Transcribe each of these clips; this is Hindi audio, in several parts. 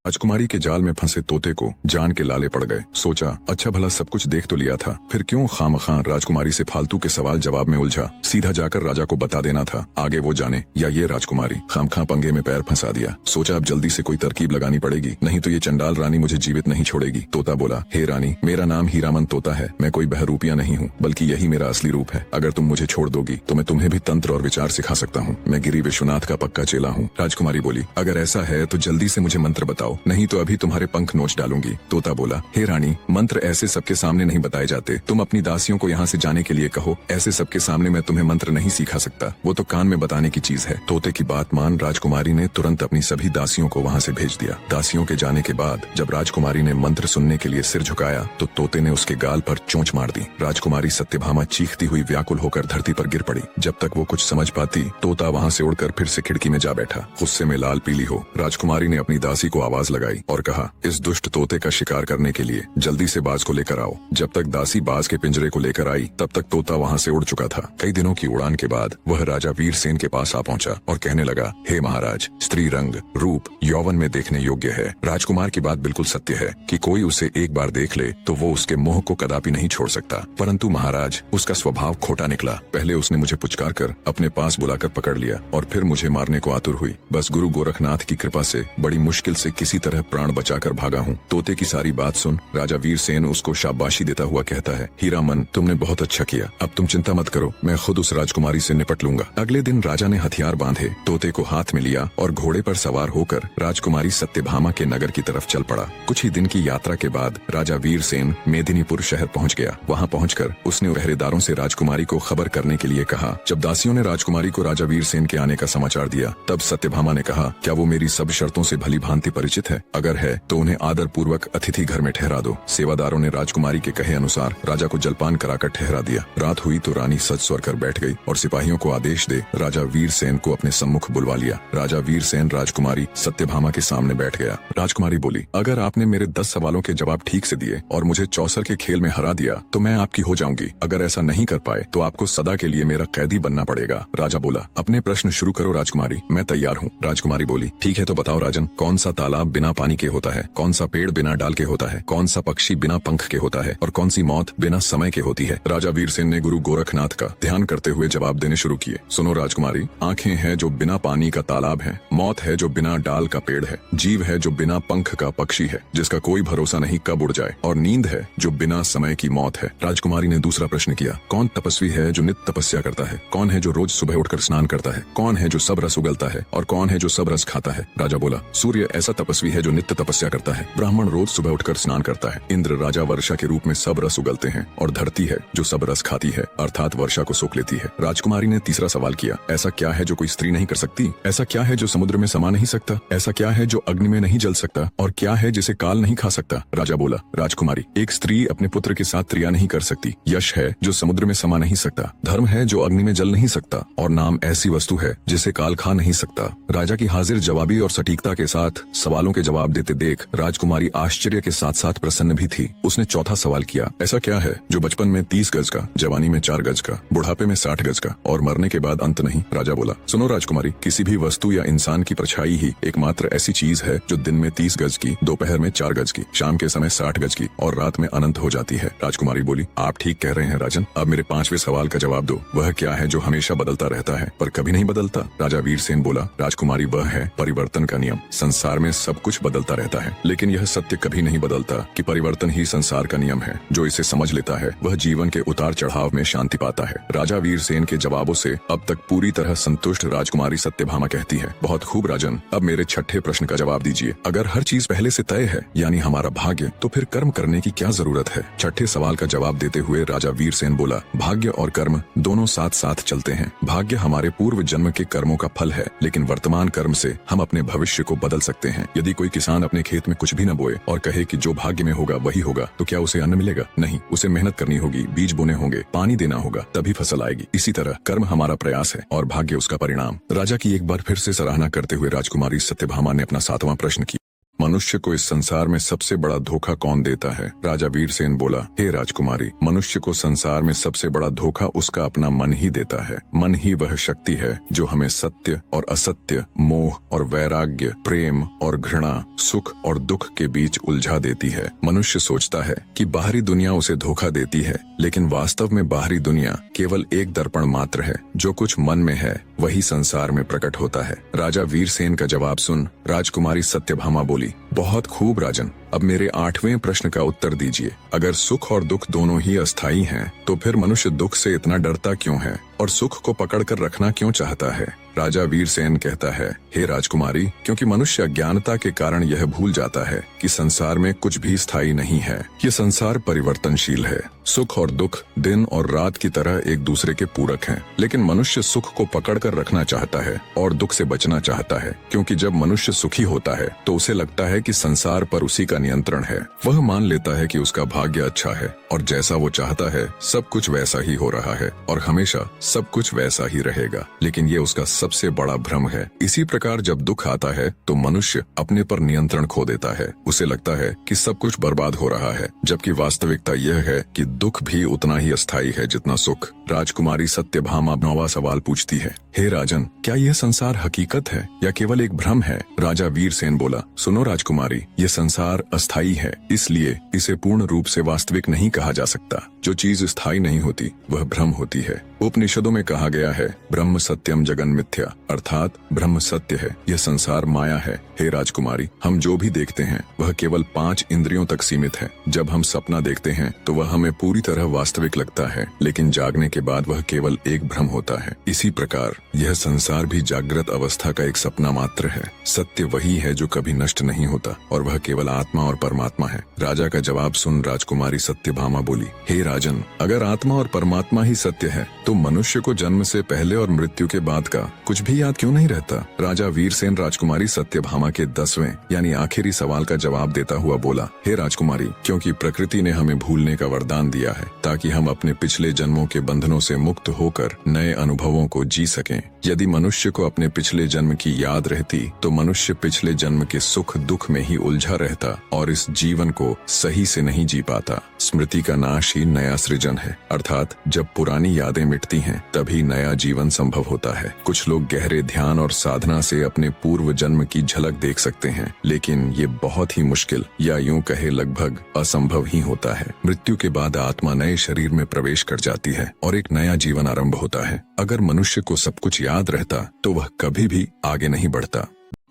राजकुमारी के जाल में फंसे तोते को जान के लाले पड़ गए। सोचा अच्छा भला सब कुछ देख तो लिया था, फिर क्यों खामखां राजकुमारी से फालतू के सवाल जवाब में उलझा। सीधा जाकर राजा को बता देना था, आगे वो जाने या ये राजकुमारी। खामखां पंगे में पैर फंसा दिया। सोचा अब जल्दी से कोई तरकीब लगानी पड़ेगी, नहीं तो ये चंडाल रानी मुझे जीवित नहीं छोड़ेगी। तोता बोला, हे रानी, मेरा नाम हीरामन तोता है। मैं कोई बहरूपिया नहीं हूँ, बल्कि यही मेरा असली रूप है। अगर तुम मुझे छोड़ दोगी तो मैं तुम्हें भी तंत्र और विचार सिखा सकता हूँ। मैं गिरी विश्वनाथ का पक्का चेला हूँ। राजकुमारी बोली, अगर ऐसा है तो जल्दी से मुझे मंत्र बताओ, नहीं तो अभी तुम्हारे पंख नोच डालूंगी। तोता बोला, हे रानी, मंत्र ऐसे सबके सामने नहीं बताए जाते। तुम अपनी दासियों को यहाँ से जाने के लिए कहो। ऐसे सबके सामने मैं तुम्हें मंत्र नहीं सिखा सकता, वो तो कान में बताने की चीज है। तोते की बात मान राजकुमारी ने तुरंत अपनी सभी दासियों को वहाँ से भेज दिया। दासियों के जाने के बाद जब राजकुमारी ने मंत्र सुनने के लिए सिर झुकाया तो तोते ने उसके गाल पर चोंच मार दी। राजकुमारी सत्यभामा चीखती हुई व्याकुल होकर धरती पर गिर पड़ी। जब तक वो कुछ समझ पाती, तोता वहाँ से उड़कर फिर से खिड़की में जा बैठा। गुस्से में लाल पीली हो राजकुमारी ने अपनी दासी को आवाज लगाई और कहा, इस दुष्ट तोते का शिकार करने के लिए जल्दी से बाज को लेकर आओ। जब तक दासी बाज के पिंजरे को लेकर आई तब तक तोता वहाँ से उड़ चुका था। कई दिनों की उड़ान के बाद वह राजा वीरसेन के पास आ पहुंचा और कहने लगा, हे महाराज, स्त्री रंग, रूप, यौवन में देखने योग्य है। राजकुमार की बात बिल्कुल सत्य है कि कोई उसे एक बार देख ले तो वो उसके मोह को कदापि नहीं छोड़ सकता। परंतु महाराज, उसका स्वभाव खोटा निकला। पहले उसने मुझे पुचकार कर अपने पास बुलाकर पकड़ लिया और फिर मुझे मारने को आतुर हुई। बस गुरु गोरखनाथ की कृपा से बड़ी मुश्किल से किसी तरह प्राण बचाकर भागा हूँ। तोते की सारी बात सुन राजा वीरसेन उसको शाबाशी देता हुआ कहता है, हीरामन, तुमने बहुत अच्छा किया। अब तुम चिंता मत करो, मैं खुद उस राजकुमारी से निपट लूंगा। अगले दिन राजा ने हथियार बांधे, तोते को हाथ में लिया और घोड़े पर सवार होकर राजकुमारी सत्यभामा के नगर की तरफ चल पड़ा। कुछ ही दिन की यात्रा के बाद राजा वीरसेन मेदिनीपुर शहर पहुंच गया। वहां पहुंचकर उसने पहरेदारों से राजकुमारी को खबर करने के लिए कहा। जब दासियों ने राजकुमारी को राजा वीरसेन के आने का समाचार दिया तब सत्यभामा ने कहा, क्या वो मेरी सब शर्तों से भली भांति परिचित है? अगर है तो उन्हें आदर पूर्वक अतिथि घर में ठहरा दो। सेवादारों ने राजकुमारी के कहे अनुसार राजा को जलपान कराकर ठहरा दिया। रात हुई तो रानी सज स्वर कर बैठ गई और सिपाहियों को आदेश दे राजा वीरसेन को अपने सम्मुख बुलवा लिया। राजा वीरसेन राजकुमारी सत्यभामा के सामने बैठ गया। राजकुमारी बोली, अगर आपने मेरे 10 सवालों के जवाब ठीक से दिए और मुझे चौसर के खेल में हरा दिया तो मैं आपकी हो जाऊंगी। अगर ऐसा नहीं कर पाए तो आपको सदा के लिए मेरा कैदी बनना पड़ेगा। राजा बोला, अपने प्रश्न शुरू करो राजकुमारी, मैं तैयार हूँ। राजकुमारी बोली, ठीक है तो बताओ राजन, कौन सा तालाब बिना पानी के होता है? कौन सा पेड़ बिना डाल के होता है? कौन सा पक्षी बिना पंख के होता है? और कौन सी मौत बिना समय के होती है? राजा वीरसेन ने गुरु गोरखनाथ का ध्यान करते हुए जवाब देने शुरू किए। सुनो राजकुमारी, आंखें हैं जो बिना पानी का तालाब है, मौत है जो बिना डाल का पेड़ है, जीव है जो बिना पंख का पक्षी है जिसका कोई भरोसा नहीं कब उड़ जाए, और नींद है जो बिना समय की मौत है। राजकुमारी ने दूसरा प्रश्न किया, कौन तपस्वी है जो नित्य तपस्या करता है? कौन है जो रोज सुबह उठकर स्नान करता है? कौन है जो सब रस उगलता है? और कौन है जो सब रस खाता है? राजा बोला, सूर्य ऐसा तपस्वी है जो नित्य तपस्या करता है। ब्राह्मण रोज सुबह उठकर स्नान करता है। इंद्र राजा वर्षा के रूप में सब रस उगलते हैं। और धरती है जो सब रस खाती है, अर्थात वर्षा को सोख लेती है। राजकुमारी ने तीसरा सवाल किया, ऐसा क्या है जो कोई स्त्री नहीं कर सकती? ऐसा क्या है जो समुद्र में समा नहीं सकता? ऐसा क्या है जो अग्नि में नहीं जल सकता? और क्या है जिसे काल नहीं खा सकता? राजा बोला, राजकुमारी, एक स्त्री अपने पुत्र के साथ क्रिया नहीं कर सकती। यश है जो समुद्र में समा नहीं सकता। धर्म है जो अग्नि में जल नहीं सकता। और नाम ऐसी वस्तु है जिसे काल खा नहीं सकता। राजा की हाजिर जवाबी और सटीकता के साथ सवालों के जवाब देते देख राजकुमारी आश्चर्य के साथ साथ प्रसन्न भी थी। उसने चौथा सवाल किया, ऐसा क्या है जो बचपन में 30 गज का, जवानी में 4 गज का, बुढ़ापे में 60 गज का और मरने के बाद अंत नहीं? राजा बोला, सुनो राजकुमारी, किसी भी वस्तु या इंसान की परछाई ही एकमात्र ऐसी चीज है जो दिन में 30 गज की, दोपहर में 4 गज की, शाम के समय 60 गज की और रात में अनंत हो जाती है। राजकुमारी बोली, आप ठीक कह रहे हैं राजन। अब मेरे 5वें सवाल का जवाब दो, वह क्या है जो हमेशा बदलता रहता है पर कभी नहीं बदलता? राजा वीरसेन बोला, राजकुमारी, वह है परिवर्तन का नियम। संसार में सब कुछ बदलता रहता है लेकिन यह सत्य कभी नहीं बदलता कि परिवर्तन ही संसार का नियम है। जो इसे समझ लेता है वह जीवन के उतार चढ़ाव में शांति पाता है। राजा वीरसेन के जवाबों से अब तक पूरी तरह संतुष्ट राजकुमारी सत्यभामा कहती है, बहुत खूब राजन, अब मेरे छठे प्रश्न का जवाब दीजिए। अगर हर चीज पहले से तय है यानी हमारा भाग्य, तो फिर कर्म करने की क्या जरूरत है? छठे सवाल का जवाब देते हुए राजा वीरसेन बोला, भाग्य और कर्म दोनों साथ साथ चलते हैं। भाग्य हमारे पूर्व जन्म के कर्मों का फल है, लेकिन वर्तमान कर्म से हम अपने भविष्य को बदल सकते हैं। यदि कोई किसान अपने खेत में कुछ भी न बोए और कहे कि जो भाग्य में होगा वही होगा, तो क्या उसे अन्न मिलेगा? नहीं, उसे मेहनत करनी होगी, बीज बोने होंगे, पानी देना होगा, तभी फसल आएगी। इसी तरह कर्म हमारा प्रयास है और भाग्य उसका परिणाम। राजा की एक बार फिर से सराहना करते हुए राजकुमारी सत्यभामा ने अपना 7वां प्रश्न किया। मनुष्य को इस संसार में सबसे बड़ा धोखा कौन देता है? राजा वीरसेन बोला, हे राजकुमारी, मनुष्य को संसार में सबसे बड़ा धोखा उसका अपना मन ही देता है। मन ही वह शक्ति है जो हमें सत्य और असत्य, मोह और वैराग्य, प्रेम और घृणा, सुख और दुख के बीच उलझा देती है। मनुष्य सोचता है कि बाहरी दुनिया उसे धोखा देती है, लेकिन वास्तव में बाहरी दुनिया केवल एक दर्पण मात्र है। जो कुछ मन में है वही संसार में प्रकट होता है। राजा वीरसेन का जवाब सुन राजकुमारी सत्यभामा बोली, बहुत खूब राजन, अब मेरे 8वें प्रश्न का उत्तर दीजिए। अगर सुख और दुख दोनों ही अस्थायी हैं, तो फिर मनुष्य दुख से इतना डरता क्यों है और सुख को पकड़कर रखना क्यों चाहता है? राजा वीरसेन कहता है, हे राजकुमारी, क्योंकि मनुष्य अज्ञानता के कारण यह भूल जाता है कि संसार में कुछ भी स्थायी नहीं है। ये संसार परिवर्तनशील है। सुख और दुख दिन और रात की तरह एक दूसरे के पूरक हैं, लेकिन मनुष्य सुख को पकड़कर रखना चाहता है और दुख से बचना चाहता है, क्योंकि जब मनुष्य सुखी होता है तो उसे लगता है कि संसार पर उसी का नियंत्रण है। वह मान लेता है कि उसका भाग्य अच्छा है और जैसा वो चाहता है सब कुछ वैसा ही हो रहा है और हमेशा सब कुछ वैसा ही रहेगा। लेकिन ये उसका सबसे बड़ा भ्रम है। इसी प्रकार जब दुख आता है तो मनुष्य अपने पर नियंत्रण खो देता है। उसे लगता है कि सब कुछ बर्बाद हो रहा है, जबकि वास्तविकता यह है कि दुख भी उतना ही अस्थायी है जितना सुख। राजकुमारी सत्यभामा 9वां सवाल पूछती है, हे राजन, क्या यह संसार हकीकत है या केवल एक भ्रम है? राजा वीरसेन बोला, सुनो राजकुमारी, ये संसार अस्थायी है, इसलिए इसे पूर्ण रूप से वास्तविक नहीं कहा जा सकता। जो चीज स्थायी नहीं होती वह भ्रम होती है। उपनिषदों में कहा गया है, ब्रह्म सत्यम जगन मिथ्या, अर्थात ब्रह्म सत्य है, यह संसार माया है। हे राजकुमारी, हम जो भी देखते हैं वह केवल 5 इंद्रियों तक सीमित है। जब हम सपना देखते हैं तो वह हमें पूरी तरह वास्तविक लगता है, लेकिन जागने के बाद वह केवल एक भ्रम होता है। इसी प्रकार यह संसार भी जागृत अवस्था का एक सपना मात्र है। सत्य वही है जो कभी नष्ट नहीं होता और वह केवल आत्मा और परमात्मा है। राजा का जवाब सुन राजकुमारी सत्यभामा बोली, हे राजन, अगर आत्मा और परमात्मा ही सत्य है तो मनुष्य को जन्म से पहले और मृत्यु के बाद का कुछ भी याद क्यों नहीं रहता? राजा वीरसेन राजकुमारी सत्यभामा के 10वें यानी आखिरी सवाल का जवाब देता हुआ बोला, हे राजकुमारी, क्योंकि प्रकृति ने हमें भूलने का वरदान दिया है ताकि हम अपने पिछले जन्मों के बंधनों से मुक्त होकर नए अनुभवों को जी सकें। यदि मनुष्य को अपने पिछले जन्म की याद रहती तो मनुष्य पिछले जन्म के सुख दुख में ही उलझा रहता और इस जीवन को सही से नहीं जी पाता। स्मृति का नाश ही नया सृजन है, अर्थात जब पुरानी यादें मिटती हैं तभी नया जीवन संभव होता है। कुछ लोग गहरे ध्यान और साधना से अपने पूर्व जन्म की झलक देख सकते हैं, लेकिन ये बहुत ही मुश्किल या यूं कहे लगभग असंभव ही होता है। मृत्यु के बाद आत्मा नए शरीर में प्रवेश कर जाती है और एक नया जीवन आरंभ होता है। अगर मनुष्य को सब कुछ याद रहता तो वह कभी भी आगे नहीं बढ़ता।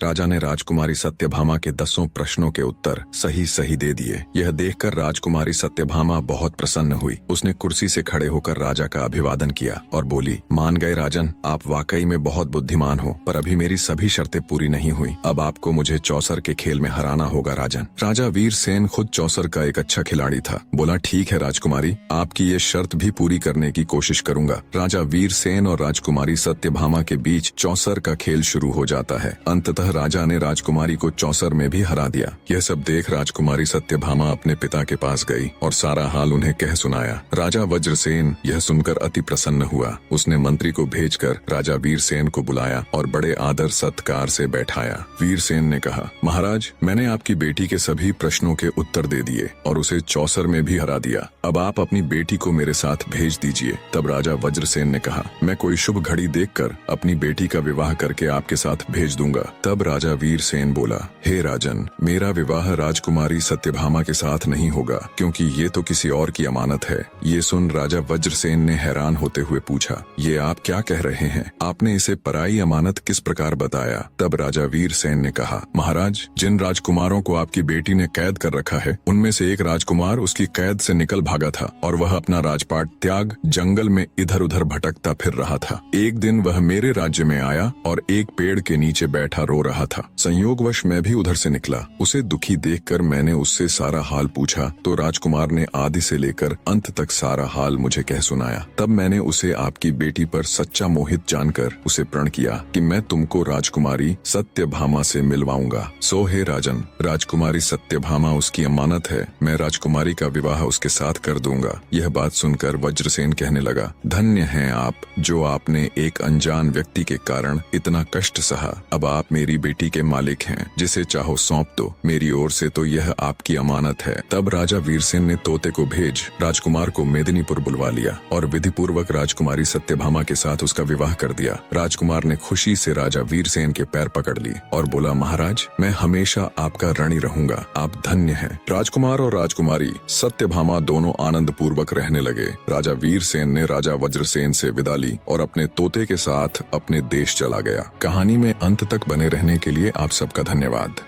राजा ने राजकुमारी सत्यभामा के 10 प्रश्नों के उत्तर सही सही दे दिए। यह देखकर राजकुमारी सत्यभामा बहुत प्रसन्न हुई। उसने कुर्सी से खड़े होकर राजा का अभिवादन किया और बोली, मान गए राजन, आप वाकई में बहुत बुद्धिमान हो, पर अभी मेरी सभी शर्तें पूरी नहीं हुई। अब आपको मुझे चौसर के खेल में हराना होगा राजन। राजा वीरसेन खुद चौसर का एक अच्छा खिलाड़ी था। बोला, ठीक है राजकुमारी, आपकी ये शर्त भी पूरी करने की कोशिश करूंगा। राजा वीरसेन और राजकुमारी सत्यभामा के बीच चौसर का खेल शुरू हो जाता है। अंततः राजा ने राजकुमारी को चौसर में भी हरा दिया। यह सब देख राजकुमारी सत्यभामा अपने पिता के पास गई और सारा हाल उन्हें कह सुनाया। राजा वज्रसेन यह सुनकर अति प्रसन्न हुआ। उसने मंत्री को भेजकर राजा वीरसेन को बुलाया और बड़े आदर सत्कार से बैठाया। वीरसेन ने कहा, महाराज, मैंने आपकी बेटी के सभी प्रश्नों के उत्तर दे दिए और उसे चौसर में भी हरा दिया। अब आप अपनी बेटी को मेरे साथ भेज दीजिए। तब राजा वज्रसेन ने कहा, मैं कोई शुभ घड़ी देखकर अपनी बेटी का विवाह करके आपके साथ भेज दूंगा। तब राजा वीरसेन बोला, हे राजन, मेरा विवाह राजकुमारी सत्यभामा के साथ नहीं होगा, क्योंकि ये तो किसी और की अमानत है। ये सुन राजा वज्रसेन ने हैरान होते हुए पूछा, ये आप क्या कह रहे हैं? आपने इसे पराई अमानत किस प्रकार बताया? तब राजा वीरसेन ने कहा, महाराज, जिन राजकुमारों को आपकी बेटी ने कैद कर रखा है, उनमें से एक राजकुमार उसकी कैद से निकल भागा था और वह अपना राजपाट त्याग जंगल में इधर उधर भटकता फिर रहा था। एक दिन वह मेरे राज्य में आया और एक पेड़ के नीचे बैठा रो रहा था। संयोगवश मैं भी उधर से निकला। उसे दुखी देखकर मैंने उससे सारा हाल पूछा तो राजकुमार ने आदि से लेकर अंत तक सारा हाल मुझे कह सुनाया। तब मैंने उसे आपकी बेटी पर सच्चा मोहित जानकर उसे प्रण किया कि मैं तुमको राजकुमारी सत्यभामा से मिलवाऊंगा। सो हे राजन, राजकुमारी सत्यभामा उसकी अमानत है। मैं राजकुमारी का विवाह उसके साथ कर दूंगा। यह बात सुनकर वज्रसेन कहने लगा, धन्य हैं आप जो आपने एक अनजान व्यक्ति के कारण इतना कष्ट सहा। अब आप मेरी मेरी बेटी के मालिक हैं, जिसे चाहो सौंप दो, मेरी ओर से तो यह आपकी अमानत है। तब राजा वीरसेन ने तोते को भेज राजकुमार को मेदिनीपुर बुलवा लिया और विधि पूर्वक राजकुमारी सत्यभामा के साथ उसका विवाह कर दिया। राजकुमार ने खुशी से राजा वीरसेन के पैर पकड़ ली और बोला, महाराज, मैं हमेशा आपका ऋणी रहूंगा, आप धन्य हैं। राजकुमार और राजकुमारी सत्यभामा दोनों आनंद पूर्वक रहने लगे। राजा वीरसेन ने राजा वज्रसेन से विदा ली और अपने तोते के साथ अपने देश चला गया। कहानी में अंत तक बने रहने के लिए आप सबका धन्यवाद।